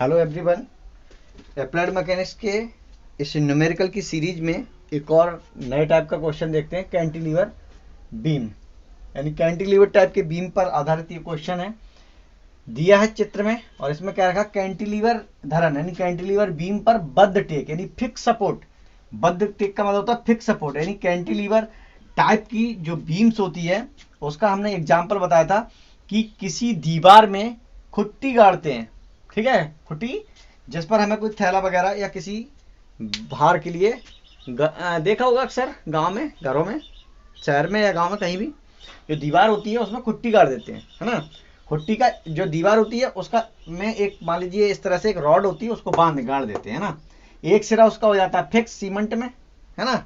Hello everyone, applied mechanics के इस numerical की सीरीज में एक और नए टाइप का क्वेश्चन देखते हैं। कैंटिलीवर बीम यानी कैंटिलीवर टाइप के बीम पर आधारित ये क्वेश्चन है। दिया है चित्र में और इसमें क्या रखा, कैंटिलीवर धरन यानी कैंटिलीवर बीम पर बद्ध टेक यानी फिक्स सपोर्ट। बद्ध टेक का मतलब होता है फिक्स सपोर्ट, यानी कैंटिलीवर टाइप की जो बीम्स होती है उसका हमने एग्जाम्पल बताया था कि किसी दीवार में खुट्टी गाड़ते हैं। ठीक है, खुट्टी जिस पर हमें कोई थैला वगैरह या किसी भार के लिए देखा होगा अक्सर गांव में, घरों में, शहर में या गांव में कहीं भी जो दीवार होती है उसमें खुट्टी गाड़ देते हैं, है ना। खुट्टी का जो दीवार होती है उसका में एक मान लीजिए इस तरह से एक रॉड होती है, उसको बांध गाड़ देते हैं ना। एक सिरा उसका हो जाता है फिक्स सीमेंट में, है ना,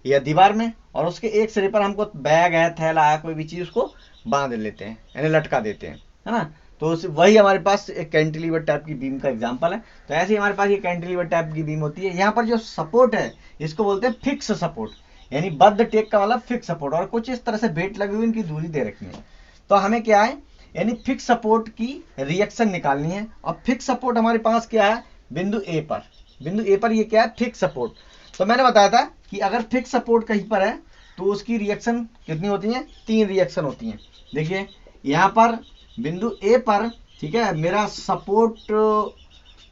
या दीवार में, और उसके एक सिरे पर हमको बैग है, थैला है, कोई भी चीज उसको बांध लेते हैं यानी लटका देते हैं, है ना। तो वही हमारे पास एक कैंटिलीवर टाइप की बीम का एग्जांपल है। तो ऐसे ही हमारे पास ये कैंटिलीवर टाइप की बीम होती है। यहाँ पर जो सपोर्ट है इसको बोलते हैं फिक्स सपोर्ट, यानी बद्ध टेक का मतलब फिक्स सपोर्ट, और कुछ इस तरह से बेट लगी हुई इनकी दूरी दे रखी है। तो हमें क्या है, यानी फिक्स सपोर्ट की रिएक्शन निकालनी है। और फिक्स सपोर्ट हमारे पास क्या है, बिंदु ए पर। बिंदु ए पर ये क्या है, फिक्स सपोर्ट। तो मैंने बताया था कि अगर फिक्स सपोर्ट कहीं पर है तो उसकी रिएक्शन कितनी होती है, 3 रिएक्शन होती हैं। देखिए यहाँ पर बिंदु ए पर, ठीक है, मेरा सपोर्ट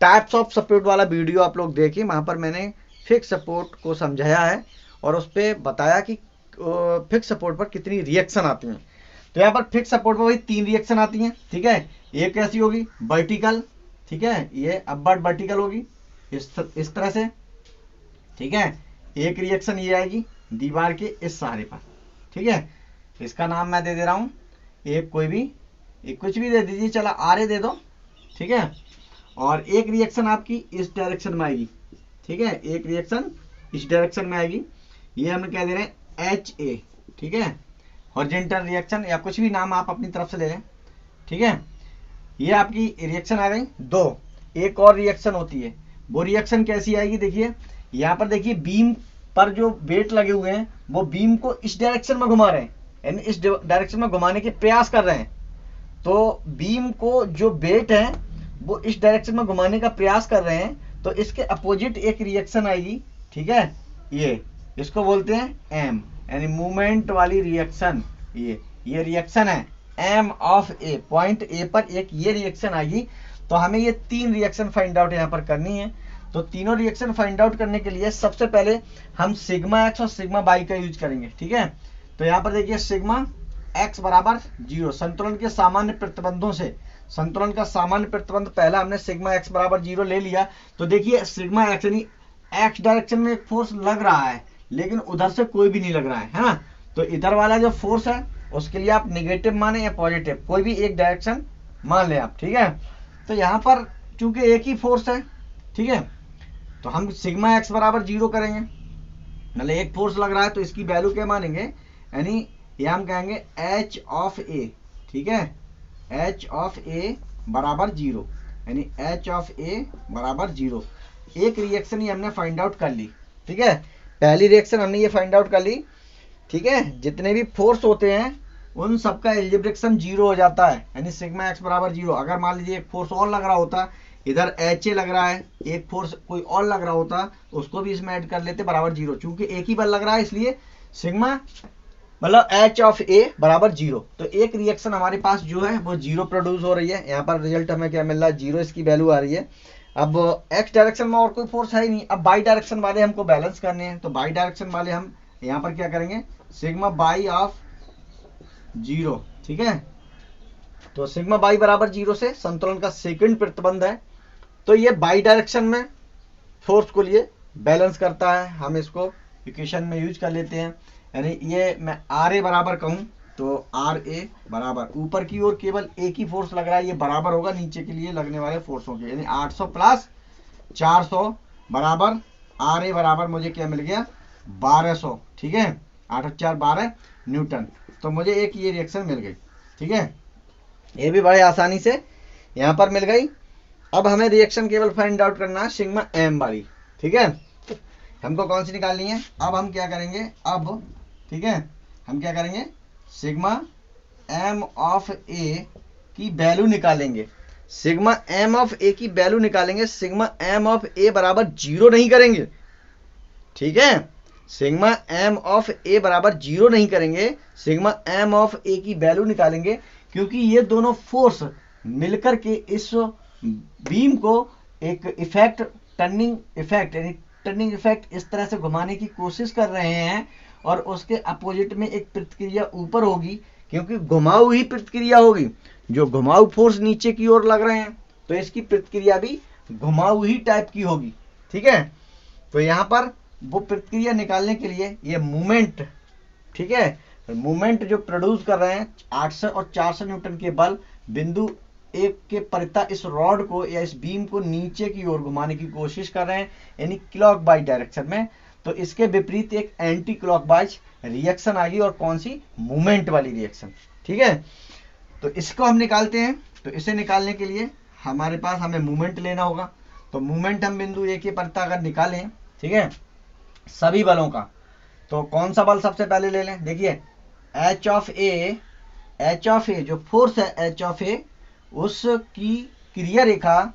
टाइप्स ऑफ सपोर्ट वाला वीडियो आप लोग देखिए, वहां पर मैंने फिक्स सपोर्ट को समझाया है और उस पर बताया कि फिक्स सपोर्ट पर कितनी रिएक्शन आती हैं। तो यहाँ पर फिक्स सपोर्ट पर वही 3 रिएक्शन आती हैं। ठीक है, एक कैसी होगी, वर्टिकल, ठीक है, ये अपवर्ड वर्टिकल होगी इस तरह से। ठीक है, एक रिएक्शन ये आएगी दीवार के इस सहारे पर। ठीक है, इसका नाम मैं दे दे रहा हूं, एक कोई भी, एक कुछ भी दे दीजिए, चला आर दे दो। ठीक है, और एक रिएक्शन आपकी इस डायरेक्शन में आएगी। ठीक है, एक रिएक्शन इस डायरेक्शन में आएगी, ये हम कह दे रहे हैं एच ए। ठीक है, हॉरिजॉन्टल रिएक्शन या कुछ भी नाम आप अपनी तरफ से ले लें। ठीक है, ये आपकी रिएक्शन आ गई दो। एक और रिएक्शन होती है, वो रिएक्शन कैसी आएगी, देखिए यहाँ पर देखिए बीम पर जो वेट लगे हुए हैं वो बीम को इस डायरेक्शन में घुमा रहे हैं, यानी इस डायरेक्शन में घुमाने के प्रयास कर रहे हैं। तो बीम को जो वेट है वो इस डायरेक्शन में घुमाने का प्रयास कर रहे हैं, तो इसके अपोजिट एक रिएक्शन आएगी। ठीक है, ये इसको बोलते हैं एम, यानी मूवमेंट वाली रिएक्शन। ये रिएक्शन है M of A, point A पर एक ये रिएक्शन आएगी। तो हमें ये 3 रिएक्शन फाइंड आउट यहाँ पर करनी है। तो तीनों रिएक्शन फाइंड आउट करने के लिए सबसे पहले हम सिग्मा एक्स और सिग्मा वाई का यूज करेंगे। ठीक है, तो यहाँ पर देखिए सिग्मा एक्स बराबर 0, संतुलन के सामान्य प्रतिबंधों से, संतुलन का सामान्य प्रतिबंध पहला हमने सिग्मा एक्स बराबर 0 ले लिया। तो देखिए सिग्मा एक्स यानी एक्स डायरेक्शन में एक फोर्स लग रहा है लेकिन उधर से कोई भी नहीं लग रहा है ना। तो इधर वाला जो फोर्स है उसके लिए आप निगेटिव माने या पॉजिटिव, कोई भी एक डायरेक्शन मान लें आप। ठीक है, तो यहाँ पर चूंकि एक ही फोर्स है, ठीक है, तो हम सिग्मा एक्स बराबर 0 करेंगे, मतलब एक फोर्स लग रहा है तो इसकी वैल्यू क्या मानेंगे, यानी ये हम कहेंगे एच ऑफ ए। ठीक है, एच ऑफ ए बराबर 0, यानी एच ऑफ ए बराबर 0। एक रिएक्शन ही हमने फाइंड आउट कर ली। ठीक है, पहली रिएक्शन हमने ये फाइंड आउट कर ली। ठीक है, जितने भी फोर्स होते हैं उन सबका एल्जेब्रिक सम 0 हो जाता है, यानी सिग्मा एक्स बराबर 0। अगर मान लीजिए एक फोर्स और लग रहा होता, इधर एच ए लग रहा है, एक फोर्स कोई और लग रहा होता, उसको भी इसमें ऐड कर लेते बराबर 0। चूंकि एक ही बल लग रहा है इसलिए सिग्मा मतलब एच ऑफ ए बराबर 0। तो एक रिएक्शन हमारे पास जो है वो 0 प्रोड्यूस हो रही है। यहाँ पर रिजल्ट हमें क्या मिल रहा है, 0 इसकी वैल्यू आ रही है। अब एक्स डायरेक्शन में और कोई फोर्स है ही नहीं, अब बाई डायरेक्शन वाले हमको बैलेंस करने हैं। तो बाई डायरेक्शन वाले हम यहाँ पर क्या करेंगे, सिग्मा बाई ऑफ 0। ठीक है, तो सिग्मा बाई बराबर 0 से संतुलन का सेकंड प्रतिबंध है, तो ये बाई डायरेक्शन में फोर्स को लिए बैलेंस करता है। हम इसको इक्वेशन में यूज कर लेते हैं, यानी ये मैं आर ए बराबर कहूं तो आर ए बराबर ऊपर की ओर केवल एक ही फोर्स लग रहा है, ये बराबर होगा नीचे के लिए लगने वाले फोर्सों के, यानी 800 प्लस 400 बराबर आर ए बराबर मुझे क्या मिल गया, 1200। ठीक है, 8 और 4 12 न्यूटन। तो मुझे एक ये रिएक्शन मिल गई। ठीक है, ये भी बड़े आसानी से यहाँ पर मिल गई। अब हमें रिएक्शन केवल फाइंड आउट करना है सिग्मा एम वाली। ठीक है, हमको कौन सी निकालनी है, अब हम क्या करेंगे, अब ठीक है हम क्या करेंगे, सिग्मा एम ऑफ ए की वैल्यू निकालेंगे। सिग्मा एम ऑफ ए की वैल्यू निकालेंगे, सिग्मा एम ऑफ ए बराबर 0 नहीं करेंगे, ठीक है। सिग्मा एम ऑफ ए बराबर 0 नहीं करेंगे, सिग्मा एम ऑफ ए की वैल्यू निकालेंगे, क्योंकि ये दोनों फोर्स मिलकर के इस बीम को एक इफेक्ट, टर्निंग इफेक्ट, यानी टर्निंग इफेक्ट इस तरह से घुमाने की कोशिश कर रहे हैं, और उसके अपोजिट में एक प्रतिक्रिया ऊपर होगी, क्योंकि घुमाऊ ही प्रतिक्रिया होगी। जो घुमाऊ फोर्स नीचे की ओर लग रहे हैं, तो इसकी प्रतिक्रिया भी घुमाऊ ही टाइप की होगी, ठीक है। तो यहाँ पर वो प्रतिक्रिया निकालने के लिए ये मूवमेंट, ठीक है, मूवमेंट जो प्रोड्यूस कर रहे हैं 800 और 400 न्यूटन के बल बिंदु एक के परिता इस रॉड को या इस बीम को नीचे की ओर घुमाने की कोशिश कर रहे हैं, यानी क्लॉकवाइज डायरेक्शन में। तो इसके विपरीत एक एंटी क्लॉकवाइज रिएक्शन आ गई, और कौन सी, मूवमेंट वाली रिएक्शन, ठीक है। तो इसको हम निकालते हैं। तो इसे निकालने के लिए हमारे पास हमें मूवमेंट लेना होगा। तो मूवमेंट हम बिंदु ए के परिता अगर निकालें, ठीक है, सभी बलों का, तो कौन सा बल सबसे पहले ले लें। देखिए एच ऑफ ए, जो फोर्स है एच ऑफ ए, उसकी क्रिया रेखा,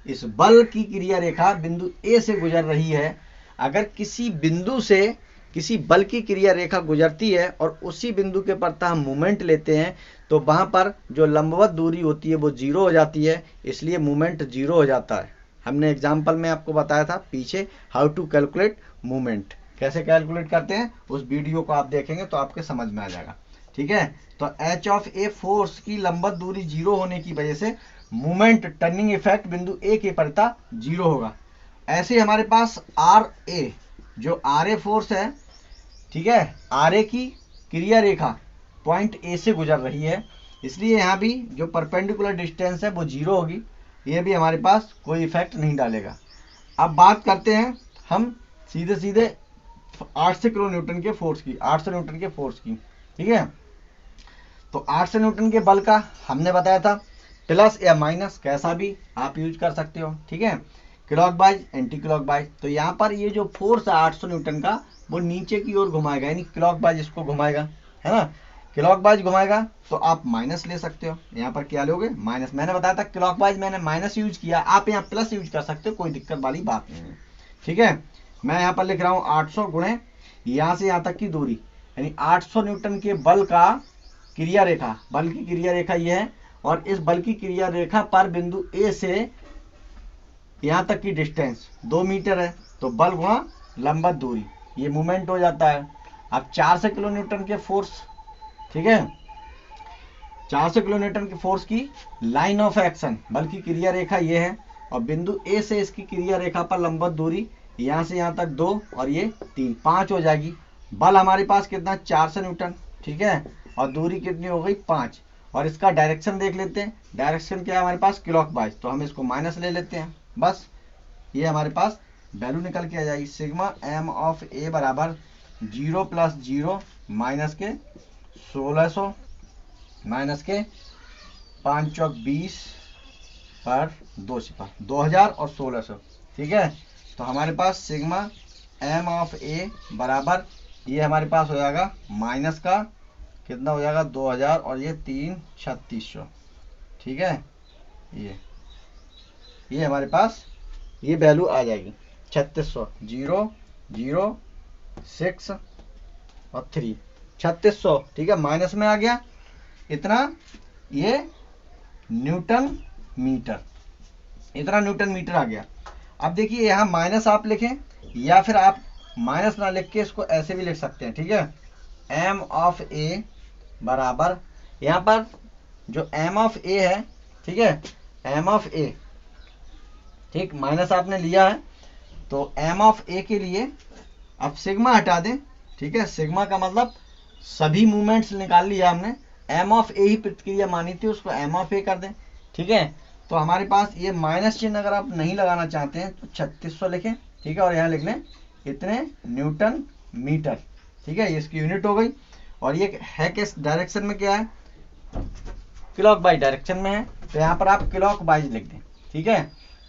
इस बल की क्रिया रेखा बिंदु ए से गुजर रही है। अगर किसी बिंदु से किसी बल की क्रिया रेखा गुजरती है और उसी बिंदु के परिता हम मूवमेंट लेते हैं, तो वहां पर जो लंबवत दूरी होती है वो 0 हो जाती है, इसलिए मूवमेंट 0 हो जाता है। हमने एग्जाम्पल में आपको बताया था पीछे, हाउ टू कैलकुलेट मूवमेंट, कैसे कैलकुलेट करते हैं, उस वीडियो को आप देखेंगे तो आपके समझ में आ जाएगा, ठीक है। तो एच ऑफ ए फोर्स की लंबवत दूरी 0 होने की वजह से मूवमेंट, टर्निंग इफेक्ट बिंदु ए के परिता 0 होगा। ऐसे हमारे पास आर ए, जो आर ए फोर्स है, ठीक है, आर ए की क्रिया रेखा पॉइंट ए से गुजर रही है, इसलिए यहाँ भी जो परपेंडिकुलर डिस्टेंस है वो 0 होगी, ये भी हमारे पास कोई इफेक्ट नहीं डालेगा। अब बात करते हैं हम सीधे सीधे 800 किलो न्यूटन के फोर्स की, 800 न्यूटन के फोर्स की, ठीक है। तो 800 न्यूटन के बल का हमने बताया था, प्लस या माइनस कैसा भी आप यूज कर सकते हो, ठीक है, क्लॉकवाइज, एंटी क्लॉकवाइज। तो यहाँ पर ये जो फोर्स है 800 न्यूटन का, वो नीचे की ओर घुमाएगा, यानी क्लॉकवाइज इसको घुमाएगा, है ना, क्लॉकवाइज घुमाएगा, तो आप माइनस ले सकते हो। यहाँ पर क्या लोगे, माइनस। मैंने बताया था क्लॉकवाइज मैंने माइनस यूज किया, आप यहाँ प्लस यूज कर सकते हो, कोई दिक्कत वाली बात नहीं है, ठीक है। मैं यहाँ पर लिख रहा हूँ 800 गुणे यहाँ से यहाँ तक की दूरी, यानी 800 न्यूटन के बल का क्रिया रेखा, बल की क्रिया रेखा ये है, और इस बल की क्रिया रेखा पर बिंदु ए से यहाँ तक की डिस्टेंस 2 मीटर है, तो बल गुणा लंबवत दूरी, ये मूवमेंट हो जाता है। अब 400 किलो न्यूटन के फोर्स, ठीक है, 400 किलो न्यूटन के फोर्स की लाइन ऑफ एक्शन, बल की क्रिया रेखा ये है, और बिंदु ए से इसकी क्रिया रेखा पर लंबवत दूरी यहाँ से यहाँ तक 2 और ये 3, 5 हो जाएगी। बल हमारे पास कितना, 400 न्यूटन, ठीक है, और दूरी कितनी हो गई, 5। और इसका डायरेक्शन देख लेते हैं, डायरेक्शन क्या है हमारे पास, क्लॉकवाइज, तो हम इसको माइनस ले लेते हैं, बस ये हमारे पास वैल्यू निकल के आ जाएगी। सिग्मा एम ऑफ ए बराबर 0 + 0 माइनस के 1600 माइनस के 5 चौक 20 पर 2 सिपा 2000 और 1600, ठीक है। तो हमारे पास सिग्मा एम ऑफ ए बराबर ये हमारे पास हो जाएगा माइनस का कितना हो जाएगा 2000 और ये 3 3600, ठीक है। ये हमारे पास ये वैल्यू आ जाएगी 3600, 0 0 6 और 3, 3600, ठीक है, माइनस में आ गया इतना, ये न्यूटन मीटर, इतना न्यूटन मीटर आ गया। अब देखिए यहाँ माइनस आप लिखें, या फिर आप माइनस ना लिख के इसको ऐसे भी लिख सकते हैं, ठीक है। एम ऑफ ए बराबर, यहाँ पर जो एम ऑफ ए है, ठीक है, एम ऑफ ए, ठीक, माइनस आपने लिया है, तो एम ऑफ ए के लिए अब सिग्मा हटा दें, ठीक है, सिग्मा का मतलब सभी मूवमेंट्स निकाल लिया हमने, एम ऑफ ए ही प्रतिक्रिया मानी थी, उसको एम ऑफ ए कर दें, ठीक है। तो हमारे पास ये माइनस चिन्ह अगर आप नहीं लगाना चाहते हैं तो 3600 लिखें, ठीक है, और यहाँ लिख लें इतने न्यूटन मीटर, ठीक है, ये इसकी यूनिट हो गई। और ये है किस डायरेक्शन में, क्या है, क्लॉकवाइज डायरेक्शन में है, तो यहाँ पर आप क्लॉकवाइज लिख दें, ठीक है,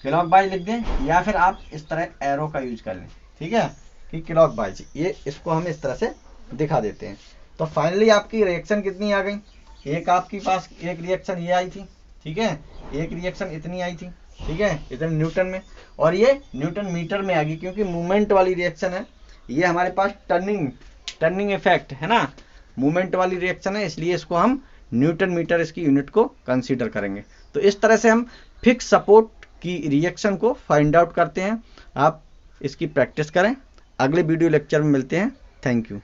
क्लॉकवाइज लिख दें, या फिर आप इस तरह एरो का यूज कर लें, ठीक है, कि क्लॉकवाइज, ये इसको हम इस तरह से दिखा देते हैं। तो फाइनली आपकी रिएक्शन कितनी आ गई, एक आपके पास एक रिएक्शन ये आई थी, ठीक है, एक रिएक्शन इतनी आई थी, ठीक है, इतने न्यूटन में, और ये न्यूटन मीटर में आ गई, क्योंकि मूवमेंट वाली रिएक्शन है, ये हमारे पास टर्निंग इफेक्ट है ना, मूवमेंट वाली रिएक्शन है, इसलिए इसको हम न्यूटन मीटर इसकी यूनिट को कंसीडर करेंगे। तो इस तरह से हम फिक्स सपोर्ट की रिएक्शन को फाइंड आउट करते हैं। आप इसकी प्रैक्टिस करें। अगले वीडियो लेक्चर में मिलते हैं। Thank you.